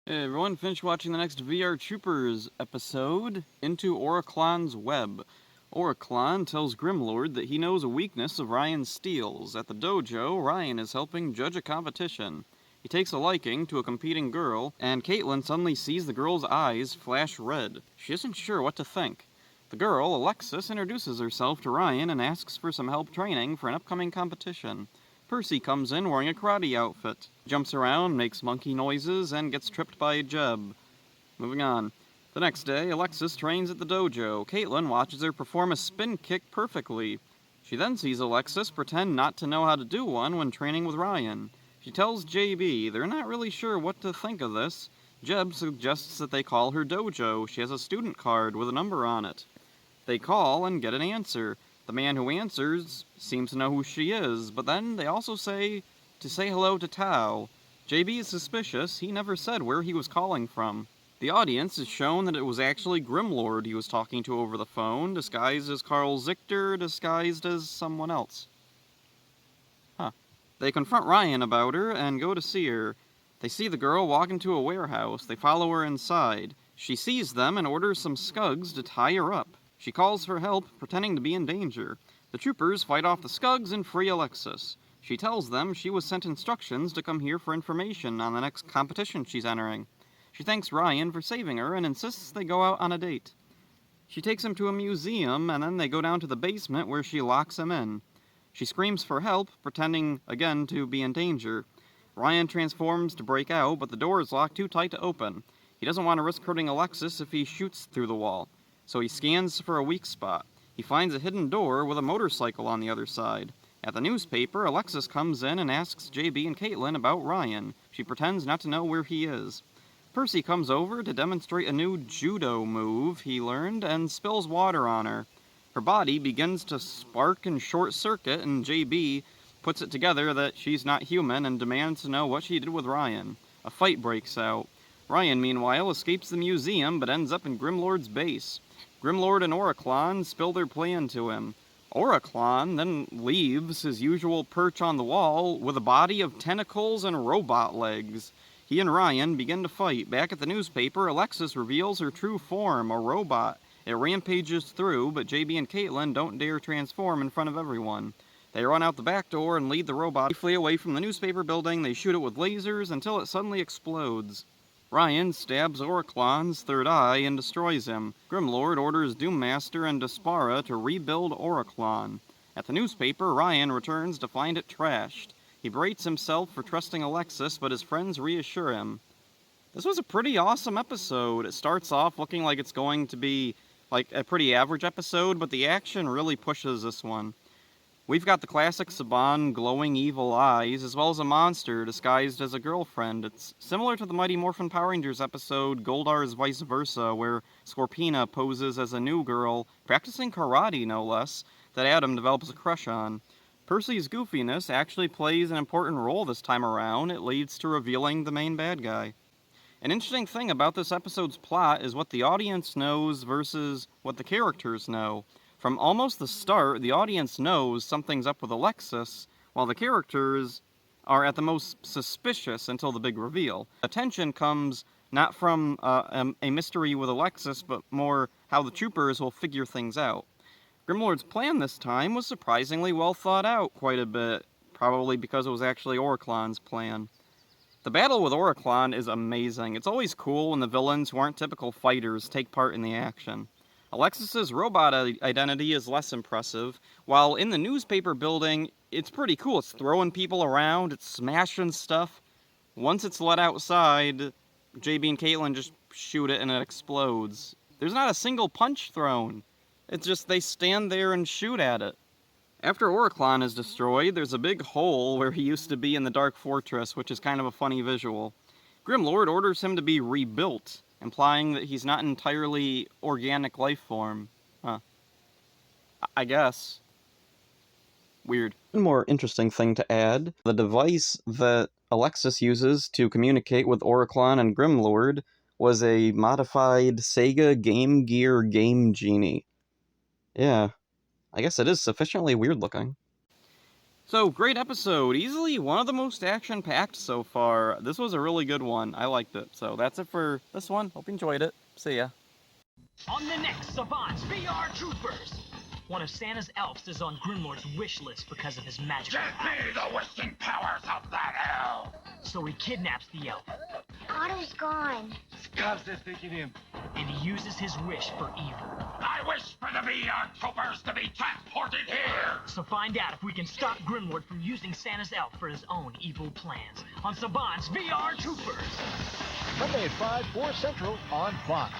Hey everyone, finished watching the next VR Troopers episode, Into Oraclon's Web. Oraclon tells Grimlord that he knows a weakness of Ryan's steals. At the dojo, Ryan is helping judge a competition. He takes a liking to a competing girl, and Caitlin suddenly sees the girl's eyes flash red. She isn't sure what to think. The girl, Alexis, introduces herself to Ryan and asks for some help training for an upcoming competition. Percy comes in wearing a karate outfit, jumps around, makes monkey noises, and gets tripped by Jeb. Moving on. The next day, Alexis trains at the dojo. Caitlin watches her perform a spin kick perfectly. She then sees Alexis pretend not to know how to do one when training with Ryan. She tells JB they're not really sure what to think of this. Jeb suggests that they call her dojo. She has a student card with a number on it. They call and get an answer. The man who answers seems to know who she is, but then they also say to say hello to Tao. JB is suspicious. He never said where he was calling from. The audience is shown that it was actually Grimlord he was talking to over the phone, disguised as Carl Zichter, disguised as someone else. They confront Ryan about her and go to see her. They see the girl walk into a warehouse. They follow her inside. She sees them and orders some skugs to tie her up. She calls for help, pretending to be in danger. The troopers fight off the skugs and free Alexis. She tells them she was sent instructions to come here for information on the next competition she's entering. She thanks Ryan for saving her and insists they go out on a date. She takes him to a museum, and then they go down to the basement where she locks him in. She screams for help, pretending again to be in danger. Ryan transforms to break out, but the door is locked too tight to open. He doesn't want to risk hurting Alexis if he shoots through the wall, so he scans for a weak spot. He finds a hidden door with a motorcycle on the other side. At the newspaper, Alexis comes in and asks JB and Caitlin about Ryan. She pretends not to know where he is. Percy comes over to demonstrate a new judo move he learned and spills water on her. Her body begins to spark and short circuit, and JB puts it together that she's not human and demands to know what she did with Ryan. A fight breaks out. Ryan, meanwhile, escapes the museum but ends up in Grimlord's base. Grimlord and Oraclon spill their plan to him. Oraclon then leaves his usual perch on the wall with a body of tentacles and robot legs. He and Ryan begin to fight. Back at the newspaper, Alexis reveals her true form, a robot. It rampages through, but JB and Caitlin don't dare transform in front of everyone. They run out the back door and lead the robot safely away from the newspaper building. They shoot it with lasers until it suddenly explodes. Ryan stabs Oraclon's third eye and destroys him. Grimlord orders Doommaster and Despara to rebuild Oraclon. At the newspaper, Ryan returns to find it trashed. He berates himself for trusting Alexis, but his friends reassure him. This was a pretty awesome episode. It starts off looking like it's going to be like a pretty average episode, but the action really pushes this one. We've got the classic Saban glowing evil eyes, as well as a monster disguised as a girlfriend. It's similar to the Mighty Morphin Power Rangers episode Goldar's Vice Versa, where Scorpina poses as a new girl, practicing karate no less, that Adam develops a crush on. Percy's goofiness actually plays an important role this time around. It leads to revealing the main bad guy. An interesting thing about this episode's plot is what the audience knows versus what the characters know. From almost the start, the audience knows something's up with Alexis, while the characters are at the most suspicious until the big reveal. Attention comes not from a mystery with Alexis, but more how the troopers will figure things out. Grimlord's plan this time was surprisingly well thought out quite a bit, probably because it was actually Oraclon's plan. The battle with Oraclon is amazing. It's always cool when the villains who aren't typical fighters take part in the action. Alexis's robot identity is less impressive, while in the newspaper building, it's pretty cool. It's throwing people around, it's smashing stuff. Once it's let outside, JB and Caitlin just shoot it and it explodes. There's not a single punch thrown. It's just they stand there and shoot at it. After Oraclon is destroyed, there's a big hole where he used to be in the Dark Fortress, which is kind of a funny visual. Grimlord orders him to be rebuilt, implying that he's not an entirely organic life form. I guess. Weird. One more interesting thing to add, the device that Alexis uses to communicate with Oraclon and Grimlord was a modified Sega Game Gear Game Genie. Yeah. I guess it is sufficiently weird looking. So, great episode. Easily one of the most action-packed so far. This was a really good one. I liked it. So that's it for this one. Hope you enjoyed it. See ya. On the next Savants VR Troopers, one of Santa's elves is on Grimlord's wish list because of his magical Give me the wishing powers of that elf! So he kidnaps the elf. Otto's gone. Scubs is thinking him. And he uses his wish for evil. I wish for the VR troopers to be transported here! So find out if we can stop Grimlord from using Santa's elf for his own evil plans on Savants VR Troopers. Monday at 5, 4 Central on Fox.